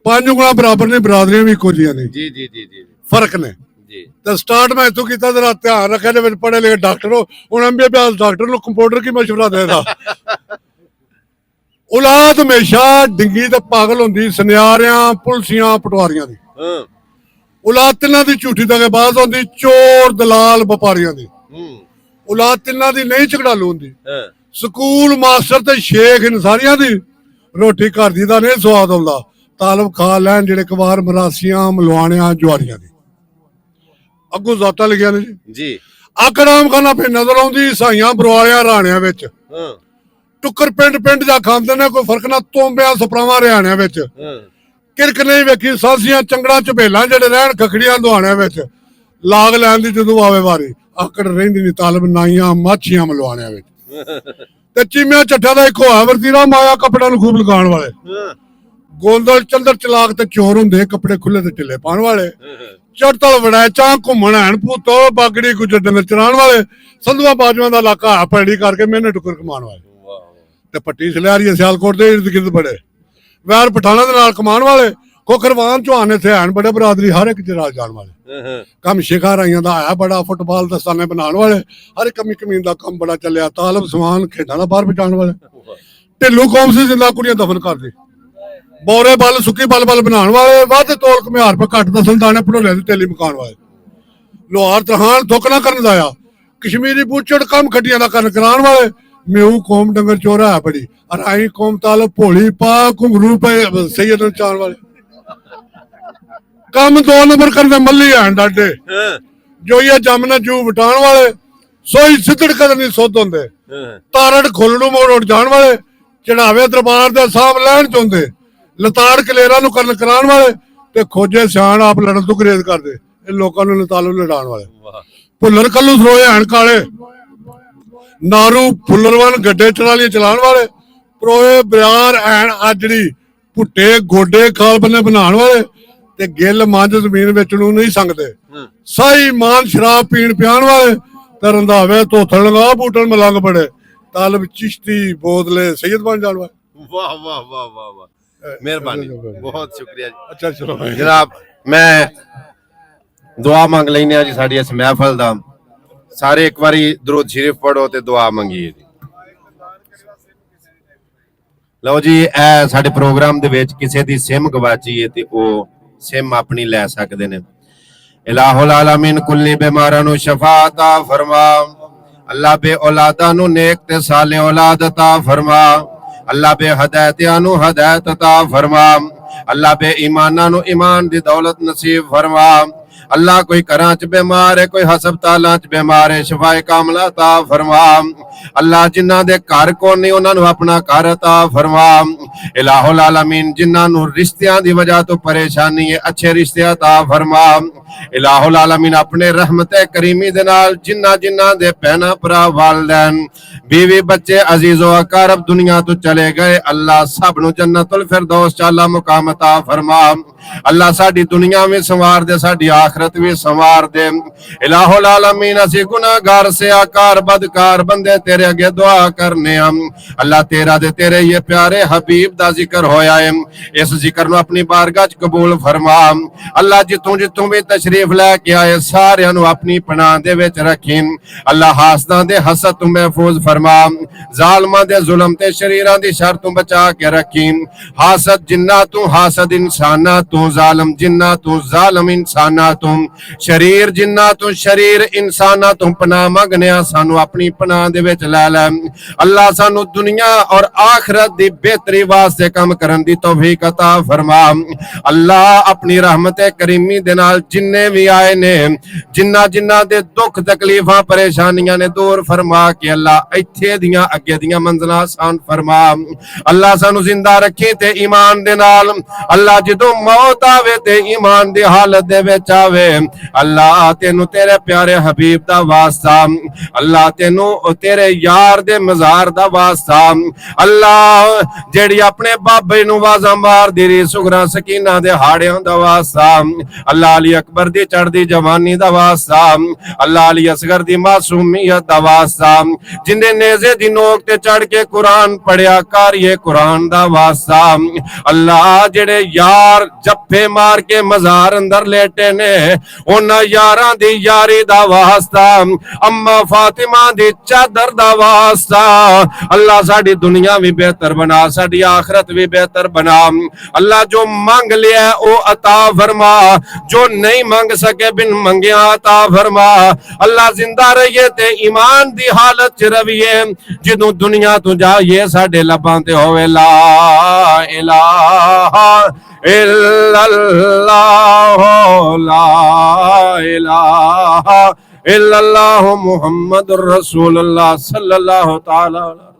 5 ਉਂਗਲਾਂ ਬਰਾਬਰ ਨੇ, ਬਰਾਦਰੀਆਂ ਵੀ ਇੱਕੋ ਜਿਹੀਆਂ ਨੇ ਜੀ ਜੀ ਜੀ ਜੀ ਫਰਕ ਨੇ ਜੀ ਤੇ ਸਟਾਰਟ ਮੈਂ ਇੱਥੋਂ ਕੀਤਾ ਜਰਾ ਧਿਆਨ ਰੱਖਿਆ ਦੇ ਵਿੱਚ ਪੜ੍ਹੇ ਲਿਖੇ ਡਾਕਟਰ ਹੋ ਹੁਣ MBBS ਡਾਕਟਰ ਨੂੰ ਕੰਪਿਊਟਰ ਕੀ ਮਸ਼ਵਰਾ ਦੇਦਾ ਔਲਾਦ ਹਮੇਸ਼ਾ ਡਿੰਗੀ ਤੇ ਪਾਗਲ ਹੁੰਦੀ ਸੁਨਿਆਰਿਆਂ ਪੁਲਸੀਆਂ ਪਟਵਾਰੀਆਂ ਦੀ ਹਾਂ ਔਲਾਦ ਤਿੰਨਾਂ ਦੀ ਝੂਠੀ ਦਗੇਬਾਜ਼ ਹੁੰਦੀ ਚੋਰ ਦਲਾਲ ਵਪਾਰੀਆਂ ਦੀ ਔਲਾਦ ਤਿੰਨਾਂ ਦੀ ਨਹੀਂ ਝਗੜਾਲੂ ਹੁੰਦੀ ਹਾਂ ਸਕੂਲ ਮਾਸਟਰ ਤੇ ਸ਼ੇਖ ਇਨ ਸਾਰੀਆਂ ਦੀ ਰੋਟੀ ਘਰ ਦੀ ਦਾ ਨਹੀਂ ਸਵਾਦ ਆਉਂਦਾ ਤਾਲਬ ਖਾ ਲੈਣ ਜਿਹੜੇ ਕਵਾਰ ਮਰਾਸੀਆਂ ਮਲਵਾਣਿਆਂ ਜੁਆਰੀਆਂ ਦੀ ਅੱਗੋਂ ਜ਼ਾਤਾਂ ਲਿਖਿਆ ਨੇ ਜੀ ਆਕੜਾਮ ਖਾਨਾ ਫੇ ਨਜ਼ਰ ਆਉਂਦੀ ਈਸਾਈਆਂ ਬਰਵਾਲਿਆਂ ਰਾਣਿਆਂ ਵਿੱਚ ਹਾਂ ਟੁੱਕਰ ਪਿੰਡ ਜਾ ਖਾਂਦੇ ਨੇ ਕੋਈ ਫਰਕ ਨਾ ਤੋਂਬਿਆਂ ਸਪਰਾਵਾਂ ਰਿਆਣਿਆਂ ਵਿੱਚ ਹਾਂ ਕਿਰਕ ਨਹੀਂ ਵੇਖੀ ਸਾਂਸੀਆਂ ਚੰਗੜਾਂ ਝਬੇਲਾਂ ਜਿਹੜੇ ਰਹਿਣ ਖਖੜੀਆਂ ਦੁਆਣਿਆਂ ਵਿੱਚ ਲਾਗ ਲੈਣ ਦੀ ਜਦੋਂ ਆਵੇ ਵਾਰੀ ਆਕੜ ਰਹਿੰਦੀ ਨਹੀਂ ਤਾਲਬ ਨਾਈਆਂ ਮਾਛੀਆਂ ਮਲਵਾਣਿਆਂ ਵਿੱਚ ਤੇ ਚੀਮਿਆਂ ਚੱਠਾ ਦਾ ਇੱਕੋ ਹੈ ਵਰਤੀਰਾ ਮਾਇਆ ਕੱਪੜਿਆਂ ਨੂੰ ਖੂਬ ਲਗਾਉਣ ਵਾਲੇ ਗੋਂਦਲ ਚੰਦਰ ਚਲਾਕ ਤੇ ਚੋਰ ਹੁੰਦੇ ਕੱਪੜੇ ਖੁੱਲੇ ਤੇ ਢਿੱਲੇ ਪਾਉਣ ਵਾਲੇ ਚੜਤਲ ਵੜੈਚਾਂ ਘੁੰਮਣ ਹੈਣ ਭੂਤੋ ਬਾਗੜੀ ਗੁਜਰ ਨਚਰਾਉਣ ਵਾਲੇ ਸੰਧੂਆਂ ਬਾਜੂਆਂ ਦਾ ਇਲਾਕਾ ਹੈ ਪੈੜੀ ਕਰਕੇ ਮਿਹਨੇ ਟੁਕਰ ਕਮਾਉਣ ਵਾਲੇ ਤੇ ਪੱਟੀ ਸਲਿਆਰੀ ਸਿਆਲਕੋਟ ਦੇ ਇਰਦ ਗਿਰਦ ਬੜੇ ਵੈਰ ਪਠਾਣਾ ਦੇ ਨਾਲ ਕਮਾਉਣ ਵਾਲੇ ਖੋਖਰਵਾਨ ਚੌਹਾਨ ਇੱਥੇ ਹੈਣ ਬੜੇ ਬਰਾਦਰੀ ਹਰ ਇੱਕ ਚ ਰਾਜ ਜਾਣ ਵਾਲੇ ਕੰਮ ਸ਼ਿਖਾ ਰਾਈਆਂ ਦਾ ਆਇਆ ਬੜਾ ਫੁੱਟਬਾਲ ਦਸਤਾਨੇ ਬਣਾਉਣ ਵਾਲੇ ਹਰ ਇੱਕ ਕਮੀ ਕਮੀਨ ਦਾ ਕੰਮ ਬੜਾ ਚੱਲਿਆ ਤਾਲਬ ਸਮਾਨ ਖੇਡਾਂ ਦਾ ਬਾਹਰ ਪਹੁੰਚਾਉਣ ਵਾਲੇ ਢਿੱਲੂ ਕੌਮ ਸੀ ਜਿੰਦਾ ਕੁੜੀਆਂ ਦਫਨ ਕਰਦੇ ਬੋਰੇ ਬਲ ਸੁੱਕੀ ਬਲ ਬਣਾਉਣ ਵਾਲੇ ਵੱਧ ਤੋਲ ਘੁਮਿਆਰ ਪਰ ਘੱਟ ਦਸਨ ਦਾਣੇ ਭੜੋਲੇ ਦੀ ਤੇਲੀ ਮਕਾਨ ਵਾਲੇ ਲੋਹਾਰ ਤਰਹਾਨ ਥੁੱਕ ਨਾ ਕਰਨ ਦਾ ਆ ਕਸ਼ਮੀਰੀ ਬੂਚੜ ਕੰਮ ਖੱਡੀਆਂ ਦਾ ਕਰਨ ਕਰਾਉਣ ਵਾਲੇ ਮੇਊ ਕੌਮ ਡੰਗਰ ਚੋਰਾ ਹੈ ਬੜੀ ਅਰਾਈ ਕੌਮ ਤਾਲ ਭੋਲੀ ਪਾ ਘੁੰਗਰੂ ਪਏ ਸੈਯਦ ਨੂੰ ਚਾਣ ਵਾਲੇ ਕੰਮ 2 ਨੰਬਰ ਕਰਦੇ ਮੱਲੀ ਹੈਣ ਡਾਡੇ ਜੋ ਇਹ ਜਮਨਾ ਜੂ ਵਟਾਉਣ ਵਾਲੇ ਸੋਈ ਸਿੱਧੜ ਕਦਰ ਨਹੀਂ ਸੁੱਧ ਹੁੰਦੇ ਤਾਰੜ ਖੋਲਣੋਂ ਮੋੜ ਉੱਡ ਜਾਣ ਵਾਲੇ ਚੜਾਵੇ ਦਰਬਾਰ ਦੇ ਸਾਹਬ ਲੈਣ ਚਾਹੁੰਦੇ ਲਤਾੜ ਕਲੇਰਾਂ ਨੂੰ ਕਰਨ ਕਰਾਉਣ ਵਾਲੇ ਤੇ ਖੋਜੇ ਸਿਆਣ ਆਪ ਲੜਨ ਤੋਂ ਗਰੇਜ਼ ਕਰਦੇ ਇਹ ਲੋਕਾਂ ਨੂੰ ਲਤਾਲੂ ਲੜਾਉਣ ਵਾਲੇ ਭੁੱਲਰ ਕੱਲੂ ਸਰੋਏ ਹੈਣ ਕਾਲੇ ਨਾਰੂ ਫੁੱਲਰਵਨ ਗੱਡੇ ਟਰਾਲੀਆਂ ਚਲਾਉਣ ਵਾਲੇ ਪਰੋਏ ਬਿਆਰ ਐਣ ਆਜੜੀ ਭੁੱਟੇ ਗੋਡੇ ਖਾਲ ਬੰਨੇ ਬਣਾਉਣ ਵਾਲੇ ਤੇ ਗਿੱਲ ਮੰਝ ਜ਼ਮੀਨ ਵਿੱਚ ਨੂੰ ਨਹੀਂ ਸੰਗਦੇ ਸਾਈ ਮਾਨ ਸ਼ਰਾਬ ਪੀਣ ਪਿਆਣ ਵਾਲੇ ਤੇ ਰੰਧਾਵੇ ਧੋਥਣ ਲਗਾ ਬੂਟਣ ਮਲੰਗ ਬੜੇ ਤਾਲਬ ਚਿਸ਼ਤੀ ਬੋਦਲੇ ਸੈਯਦ ਬਣ ਜਾਣ ਵਾਲੇ ਵਾਹ ਵਾਹ ਵਾਹ ਵਾਹ ਵਾਹ ਮਿਹਰਬਾਨੀ ਬਹੁਤ ਸ਼ੁਕਰੀਆ ਜੀ ਅੱਛਾ ਚਲੋ ਜਨਾਬ ਮੈਂ ਦੁਆ ਮੰਗ ਲੈਨੇ ਆ ਜੀ ਸਾਡੀ ਇਸ ਮਹਿਫਲ ਦਾ ਸਾਰੇ ਇੱਕ ਵਾਰੀ ਦਰੂਦ ਸ਼ਰੀਫ ਪੜੋ ਤੇ ਦੁਆ ਮੰਗੀਏ ਜੀ ਲਓ ਜੀ ਇਹ ਸਾਡੇ ਪ੍ਰੋਗਰਾਮ ਦੇ ਵਿੱਚ ਕਿਸੇ ਦੀ ਸਿਮ ਗਵਾਚੀ ਹੈ ਤੇ ਉਹ ਸਿਮ ਆਪਣੀ ਲੈ ਸਕਦੇ ਨੇ ਇਲਾਹੁਲ ਆਲਮੀਨ ਕੁੱਲੀ ਬਿਮਾਰਾਂ ਨੂੰ ਸ਼ਫਾ ਅਤਾ ਫਰਮਾ ਅੱਲਾ ਬੇ ਔਲਾਦਾਂ ਨੂੰ ਨੇਕ ਤੇ ਸਾਲੇ ਔਲਾਦ ਅਤਾ ਫਰਮਾ ਅੱਲਾ ਬੇ ਹਦਾਇਤਾਂ ਨੂੰ ਹਦਾਇਤ ਅਤਾ ਫਰਮਾ ਅੱਲਾ ਬੇ ਈਮਾਨਾਂ ਨੂੰ ਈਮਾਨ ਦੀ ਦੌਲਤ ਨਸੀਬ ਫਰਮਾ ਅੱਲਾ ਕੋਈ ਘਰਾਂ ਚ ਬਿਮਾਰ ਹੈ ਕੋਈ ਹਸਪਤਾਲਾਂ ਚ ਬਿਮਾਰ ਹੈ ਸ਼ਿਫਾਏ ਕਾਮਲਾ ਤਾ ਫਰਮਾ ਅੱਲਾ ਜਿਨ੍ਹਾਂ ਦੇ ਘਰ ਕੋ ਨਹੀਂ ਉਹਨਾਂ ਨੂੰ ਆਪਣਾ ਘਰ ਅਤਾ ਫਰਮਾ ਇਲਾਹੁਲ ਆਲਮੀਨ ਜਿਨ੍ਹਾਂ ਨੂੰ ਰਿਸ਼ਤਿਆਂ ਦੀ ਵਜ੍ਹਾ ਤੋਂ ਪਰੇਸ਼ਾਨੀ ਹੈ ਅੱਛੇ ਰਿਸ਼ਤੇ ਅਤਾ ਫਰਮਾ ਇਲਾਹੁਲ ਆਲਮੀਨ ਆਪਣੇ ਰਹਿਮਤ ਕਰੀਮੀ ਦੇ ਨਾਲ ਜਿਨ੍ਹਾਂ ਦੇ ਭੈਣਾਂ ਭਰਾ ਵਾਲਿदैन बीवी बच्चे अजीजो अकारब दुनिया तो चले गए अल्लाह सब नु जन्नतुल फिरदौस चाला मुकाम अता फरमा अल्लाह साडी दुनिया में संवार दे साडी आखिरत में संवार दे इलाहुल आलमीन असी गुनाहगार से आकार बदकार बंदे तेरे अगे दुआ करने हम अल्लाह तेरा दे तेरे ये प्यारे हबीब दा जिक्र होया है इस जिक्र नु अपनी बारगाह च कबूल फरमा अल्लाह जितों भी तशरीफ लेके आए सारियां नु अपनी पनाह दे विच रखी अल्लाह हासदां दे हसद तू महफूज फरमा जालमां दे जुल्म ते शरीरां दी शर तू बचा के रखी हासद जिन्ना तू हासद इंसाना तू जालिम जिन्ना तू जालिम इंसाना तू शरीर जिन्ना तू शरीर इंसाना तू पनाह मंगने सानू अपनी पनाह दे विच लै लै अल्लाह सानू दुनिया और आखिरत दी बेहतरी वास्ते काम करन दी तौफीक अता फरमा अल्लाह अपनी रहमत करीमी दे नाल जिन्ने भी आए ने जिन्ना दे दुख तकलीफां परेशानियां ने दूर फरमा के अल्लाह इत्थे दियां अगे दियां मंजिलां आसान फरमा अल्लाह सानू जिंदा रखे ते ईमान दे नाल अल्लाह जदों मौत आवे ते ईमान दी हालत दे विच आवे अल्लाह तेनू तेरे प्यारे हबीब दा वास्ता अल्लाह तेनू तेरे यार दे मज़ार दा वास्ता अल्लाह जेड़ी अपने बाबे नू वाजा मार दी रही सुगरा सकीना दे हाड़ियां दा वास्ता अल्लाह अली अकबर दी चढ़दी जवानी दा वास्ता अल्लाह अली असगर दी मासूमियत दा वास्ता जिन्ने नेज़े दी नोक ते चढ़ के कुरान पढ़िया कारिए कुरान दा वास्ता अल्लाह जेड़े यार जप्फे मार के मज़ार अंदर लेटे ने उन्हां यारां दी यारी दा वास्ता अम्मा फातिमा दी चादर दा वास्ता अल्लाह साडी दुनिया भी बेहतर बना साडी आखिरत भी बेहतर बना अल्लाह जो मांग लिया ओ अता फरमा जो नहीं मांग सके बिन मंगिया अता फरमा अल्लाह जिंदा रहिए ते ईमान दी हालत च रहिए जिदों दुनिया तो जाइए साडे लबां ते होवे ला इलाहा इल्लल्लाह ला इलाहा इल्लल्लाह मुहम्मदुर रसूलुल्लाह सल्लल्लाहु तआला